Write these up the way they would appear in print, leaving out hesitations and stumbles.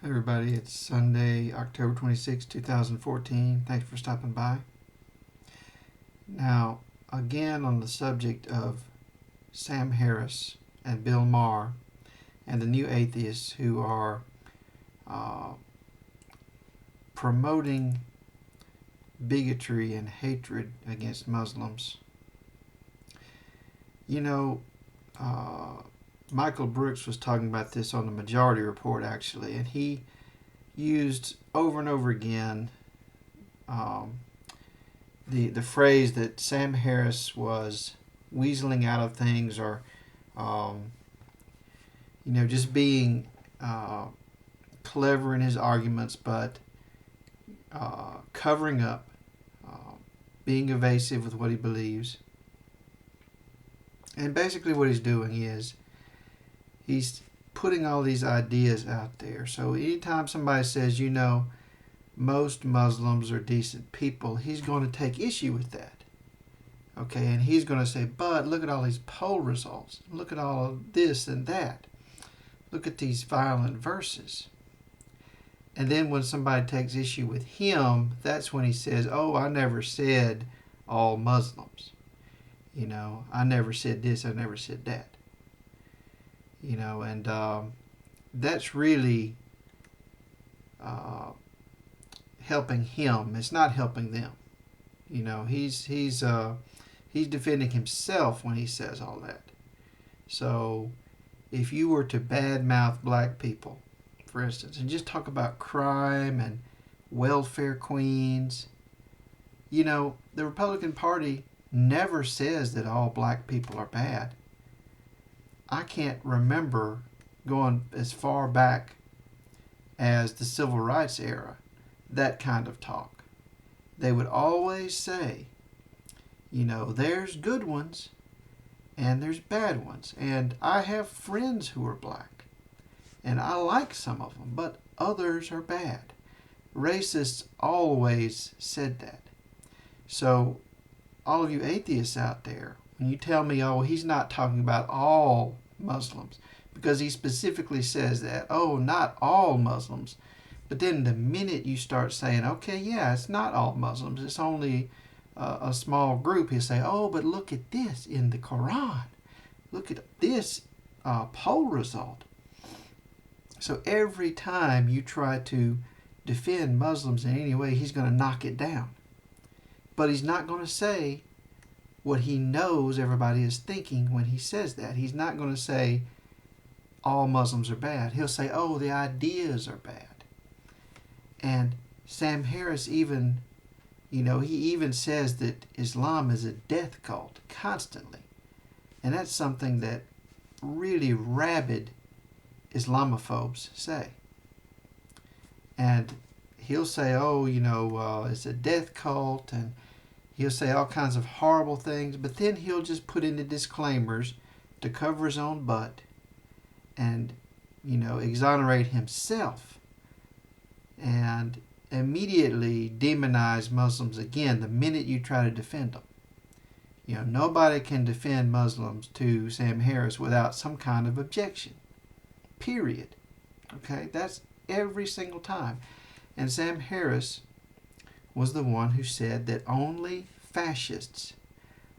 Hey everybody, it's Sunday, October 26, 2014. Thanks for stopping by. Now, again on the subject of Sam Harris and Bill Maher and the new atheists who are uh, promoting bigotry and hatred against Muslims. You know, uh, Michael Brooks was talking about this on the Majority Report actually, and he used over and over again um, the phrase that Sam Harris was weaseling out of things, or um, just being clever in his arguments, but covering up, uh, being evasive with what he believes. And basically, what he's doing is he's putting all these ideas out there. So anytime somebody says, most Muslims are decent people, he's going to take issue with that. Okay, and he's going to say, but look at all these poll results. Look at all of this and that. Look at these violent verses. And then when somebody takes issue with him, that's when he says, oh, I never said all Muslims. I never said this, I never said that. And that's really helping him. It's not helping them. He's defending himself when he says all that. So if you were to badmouth black people, for instance, and just talk about crime and welfare queens, the Republican Party never says that all black people are bad. I can't remember going as far back as the Civil Rights era, that kind of talk. They would always say, there's good ones and there's bad ones. And I have friends who are black, and I like some of them, but others are bad. Racists always said that. So all of you atheists out there, when you tell me, oh, he's not talking about all Muslims, because he specifically says that, oh, not all Muslims. But then the minute you start saying, okay, yeah, it's not all Muslims, it's only a small group, he'll say, oh, but look at this in the Quran. Look at this poll result. So every time you try to defend Muslims in any way, he's going to knock it down. But he's not going to say what he knows everybody is thinking when he says that. He's not going to say all Muslims are bad. He'll say, oh, the ideas are bad. And Sam Harris even, he even says that Islam is a death cult constantly. And that's something that really rabid Islamophobes say. And he'll say, oh, it's a death cult, and he'll say all kinds of horrible things, but then he'll just put in the disclaimers to cover his own butt and, exonerate himself and immediately demonize Muslims again the minute you try to defend them. Nobody can defend Muslims to Sam Harris without some kind of objection. Period. Okay? That's every single time. And Sam Harris was the one who said that only fascists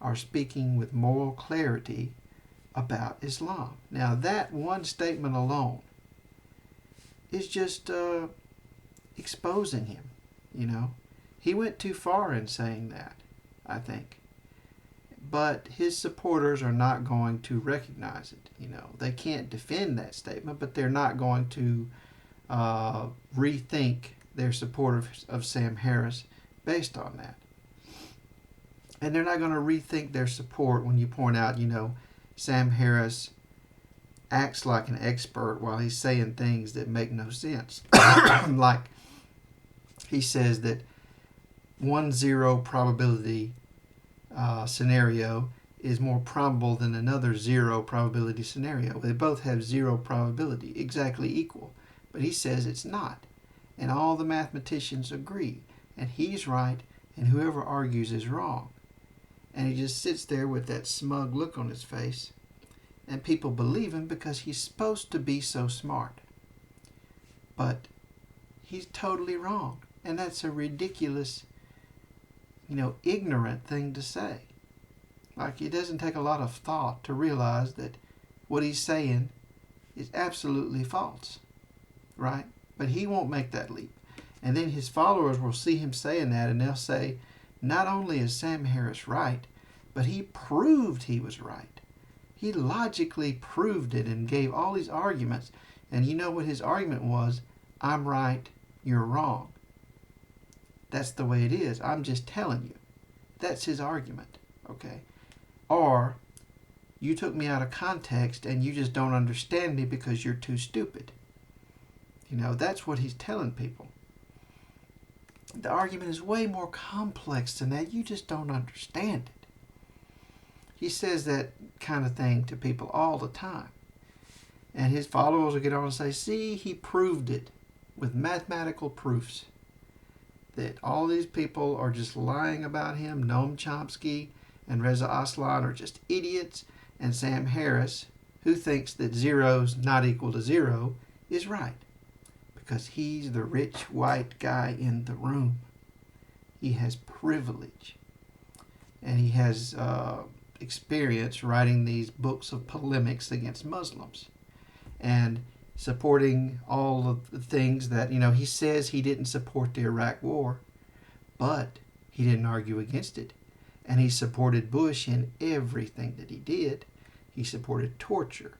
are speaking with moral clarity about Islam. Now, that one statement alone is just exposing him. He went too far in saying that, I think. But his supporters are not going to recognize it. They can't defend that statement, but they're not going to rethink their support of Sam Harris based on that. And they're not going to rethink their support when you point out, Sam Harris acts like an expert while he's saying things that make no sense. Like he says that 1-0 probability scenario is more probable than another 0 probability scenario. They both have 0 probability, exactly equal. But he says it's not. And all the mathematicians agree. And he's right, and whoever argues is wrong. And he just sits there with that smug look on his face. And people believe him because he's supposed to be so smart. But he's totally wrong. And that's a ridiculous, ignorant thing to say. Like, it doesn't take a lot of thought to realize that what he's saying is absolutely false, right? But he won't make that leap. And then his followers will see him saying that, and they'll say, not only is Sam Harris right, but he proved he was right. He logically proved it and gave all these arguments. And you know what his argument was? I'm right, you're wrong. That's the way it is. I'm just telling you. That's his argument, okay? Or, you took me out of context and you just don't understand me because you're too stupid. That's what he's telling people. The argument is way more complex than that. You just don't understand it. He says that kind of thing to people all the time. And his followers will get on and say, see, he proved it with mathematical proofs. That all these people are just lying about him. Noam Chomsky and Reza Aslan are just idiots. And Sam Harris, who thinks that 0's not equal to 0, is right. Because he's the rich white guy in the room. He has privilege. And he has experience writing these books of polemics against Muslims. And supporting all of the things that, he says he didn't support the Iraq War. But he didn't argue against it. And he supported Bush in everything that he did. He supported torture.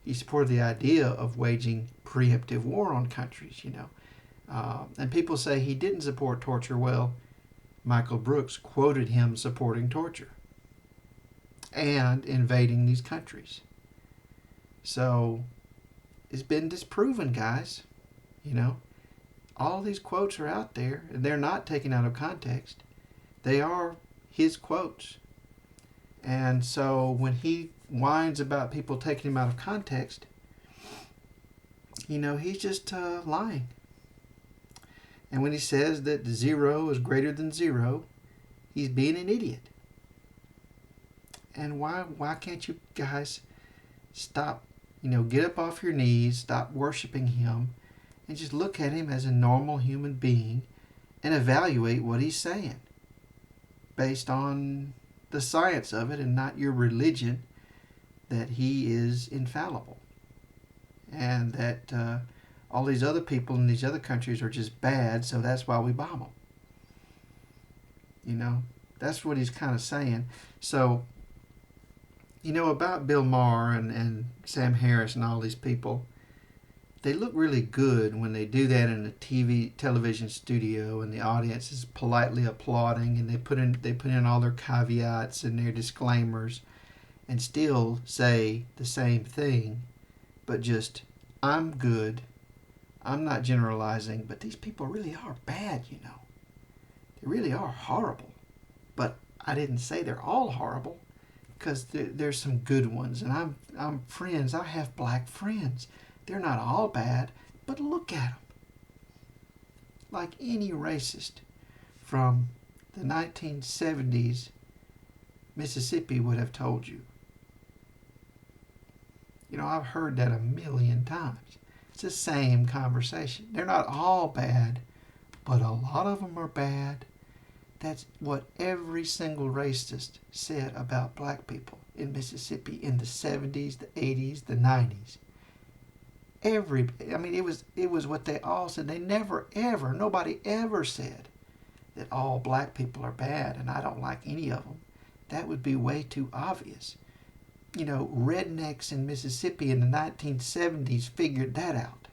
He supported the idea of waging preemptive war on countries, And people say he didn't support torture. Well, Michael Brooks quoted him supporting torture and invading these countries. So it's been disproven, guys. All these quotes are out there, and they're not taken out of context. They are his quotes. And so when he whines about people taking him out of context, he's just lying. And when he says that 0 is greater than 0, he's being an idiot. And why can't you guys stop, get up off your knees, stop worshiping him, and just look at him as a normal human being and evaluate what he's saying based on the science of it and not your religion, that he is infallible and that all these other people in these other countries are just bad, so that's why we bomb them. That's what he's kind of saying. So, about Bill Maher and Sam Harris and all these people, they look really good when they do that in a television studio and the audience is politely applauding and they put in all their caveats and their disclaimers and still say the same thing, but just, I'm good. I'm not generalizing, but these people really are bad, They really are horrible. But I didn't say they're all horrible, because there's some good ones, and I'm friends. I have black friends. They're not all bad, but look at them. Like any racist from the 1970s, Mississippi would have told you. I've heard that a million times. It's the same conversation. They're not all bad, but a lot of them are bad. That's what every single racist said about black people in Mississippi in the 70s, the 80s, the 90s. It was what they all said. They nobody ever said that all black people are bad and I don't like any of them. That would be way too obvious. Rednecks in Mississippi in the 1970s figured that out.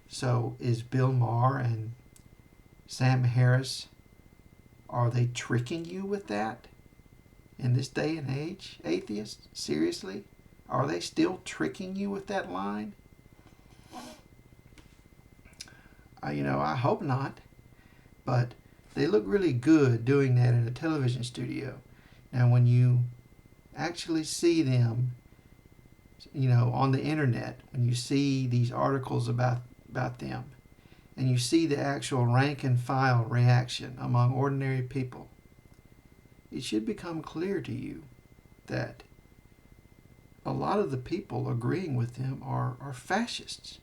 So is Bill Maher and Sam Harris, are they tricking you with that in this day and age, atheists? Seriously? Are they still tricking you with that line? I hope not. But they look really good doing that in a television studio. Now, when you actually see them, on the internet, when you see these articles about them, and you see the actual rank and file reaction among ordinary people, it should become clear to you that a lot of the people agreeing with them are fascists.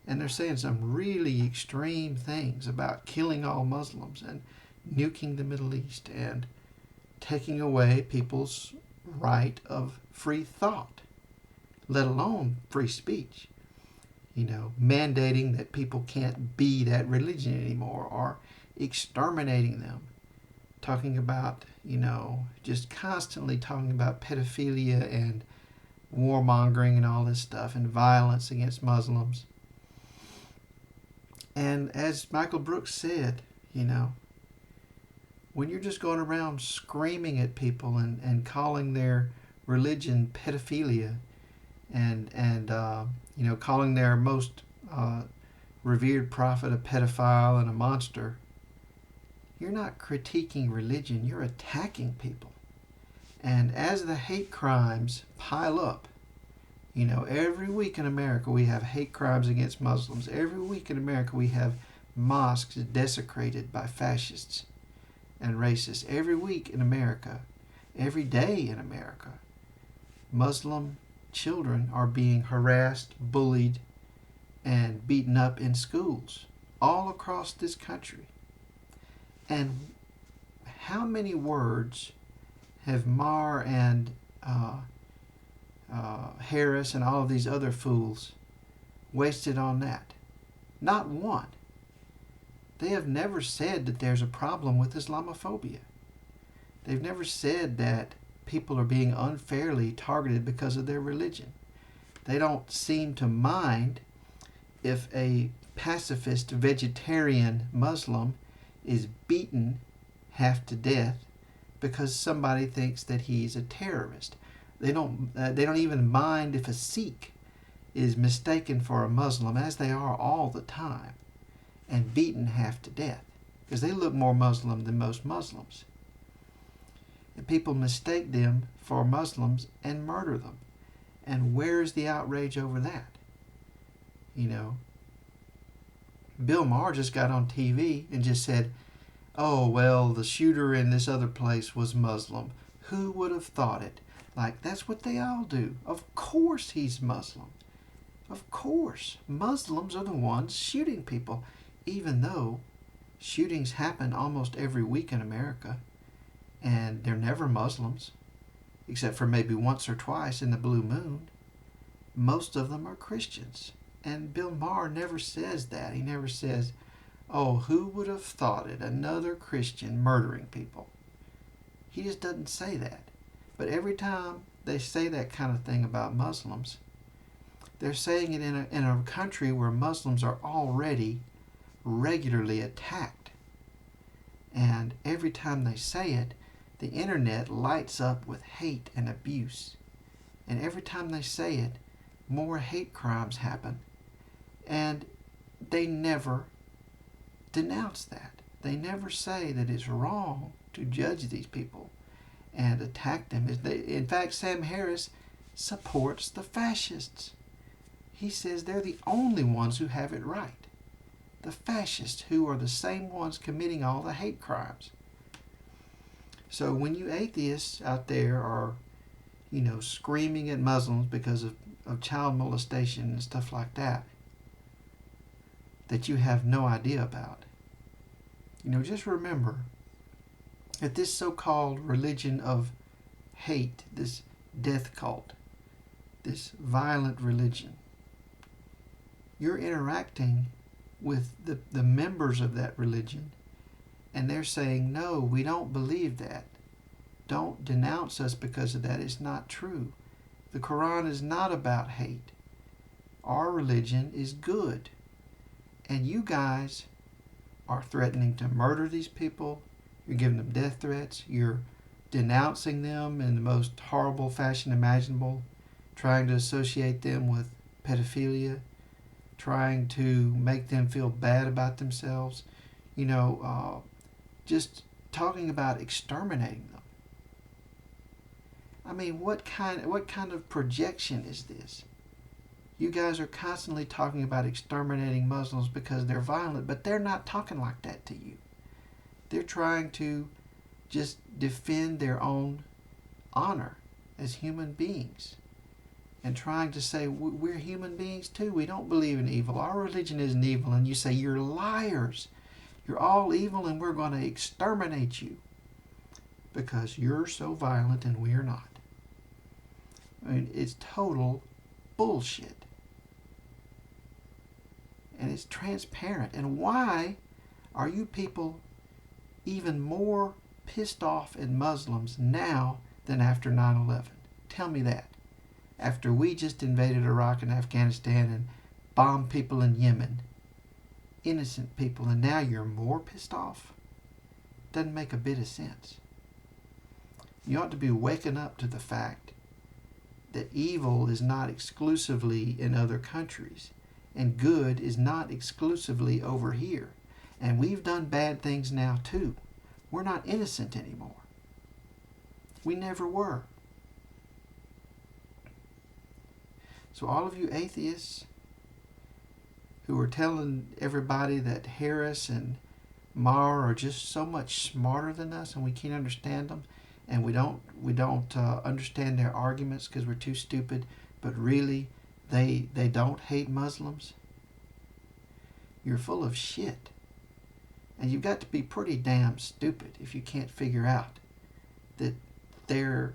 And they're saying some really extreme things about killing all Muslims and nuking the Middle East and taking away people's right of free thought, let alone free speech. Mandating that people can't be that religion anymore, or exterminating them. Talking about, just constantly talking about pedophilia and warmongering and all this stuff and violence against Muslims. And as Michael Brooks said, when you're just going around screaming at people and calling their religion pedophilia and calling their most revered prophet a pedophile and a monster, you're not critiquing religion, you're attacking people. And as the hate crimes pile up, every week in America we have hate crimes against Muslims. Every week in America we have mosques desecrated by fascists and racists. Every week in America, every day in America, Muslim children are being harassed, bullied, and beaten up in schools all across this country. And how many words have Maher and Harris and all of these other fools wasted on that? Not one. They have never said that there's a problem with Islamophobia. They've never said that people are being unfairly targeted because of their religion. They don't seem to mind if a pacifist vegetarian Muslim is beaten half to death because somebody thinks that he's a terrorist. They don't even mind if a Sikh is mistaken for a Muslim, as they are all the time, and beaten half to death because they look more Muslim than most Muslims. And people mistake them for Muslims and murder them. And where is the outrage over that? Bill Maher just got on TV and just said, oh, well, the shooter in this other place was Muslim. Who would have thought it? Like, that's what they all do. Of course he's Muslim. Of course. Muslims are the ones shooting people, even though shootings happen almost every week in America, and they're never Muslims, except for maybe once or twice in the blue moon. Most of them are Christians. And Bill Maher never says that. He never says, oh, who would have thought it? Another Christian murdering people. He just doesn't say that. But every time they say that kind of thing about Muslims, they're saying it in a country where Muslims are already regularly attacked. And every time they say it, the internet lights up with hate and abuse. And every time they say it, more hate crimes happen. And they never denounce that. They never say that it's wrong to judge these people and attack them. In fact, Sam Harris supports the fascists. He says they're the only ones who have it right. The fascists, who are the same ones committing all the hate crimes. So when you atheists out there are, screaming at Muslims because of child molestation and stuff like that you have no idea about, just remember that this so-called religion of hate, this death cult, this violent religion, you're interacting with the members of that religion, and they're saying, no, we don't believe that. Don't denounce us because of that. It's not true. The Quran is not about hate. Our religion is good. And you guys are threatening to murder these people. You're giving them death threats. You're denouncing them in the most horrible fashion imaginable, trying to associate them with pedophilia, trying to make them feel bad about themselves, just talking about exterminating them. I mean, what kind of projection is this? You guys are constantly talking about exterminating Muslims because they're violent, but they're not talking like that to you. They're trying to just defend their own honor as human beings. and trying to say we're human beings too. We don't believe in evil. Our religion isn't evil. And you say, you're liars. You're all evil and we're going to exterminate you because you're so violent and we're not. I mean, it's total bullshit. And it's transparent. And why are you people even more pissed off at Muslims now than after 9/11? Tell me that. After we just invaded Iraq and Afghanistan and bombed people in Yemen, innocent people, and now you're more pissed off? Doesn't make a bit of sense. You ought to be waking up to the fact that evil is not exclusively in other countries and good is not exclusively over here. And we've done bad things now too. We're not innocent anymore. We never were. So all of you atheists who are telling everybody that Harris and Maher are just so much smarter than us and we can't understand them, and we don't understand their arguments because we're too stupid, but really they don't hate Muslims, you're full of shit. And you've got to be pretty damn stupid if you can't figure out that they're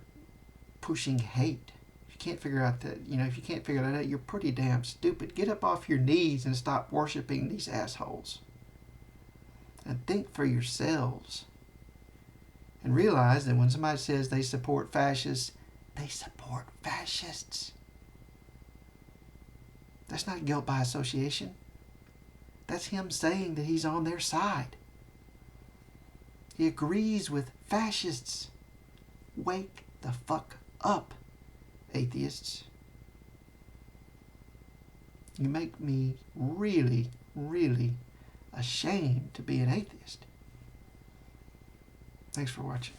pushing hate. If you can't figure out that, if you can't figure that out, you're pretty damn stupid. Get up off your knees and stop worshiping these assholes. And think for yourselves. And realize that when somebody says they support fascists, they support fascists. That's not guilt by association. That's him saying that he's on their side. He agrees with fascists. Wake the fuck up, atheists. You make me really, really ashamed to be an atheist. Thanks for watching.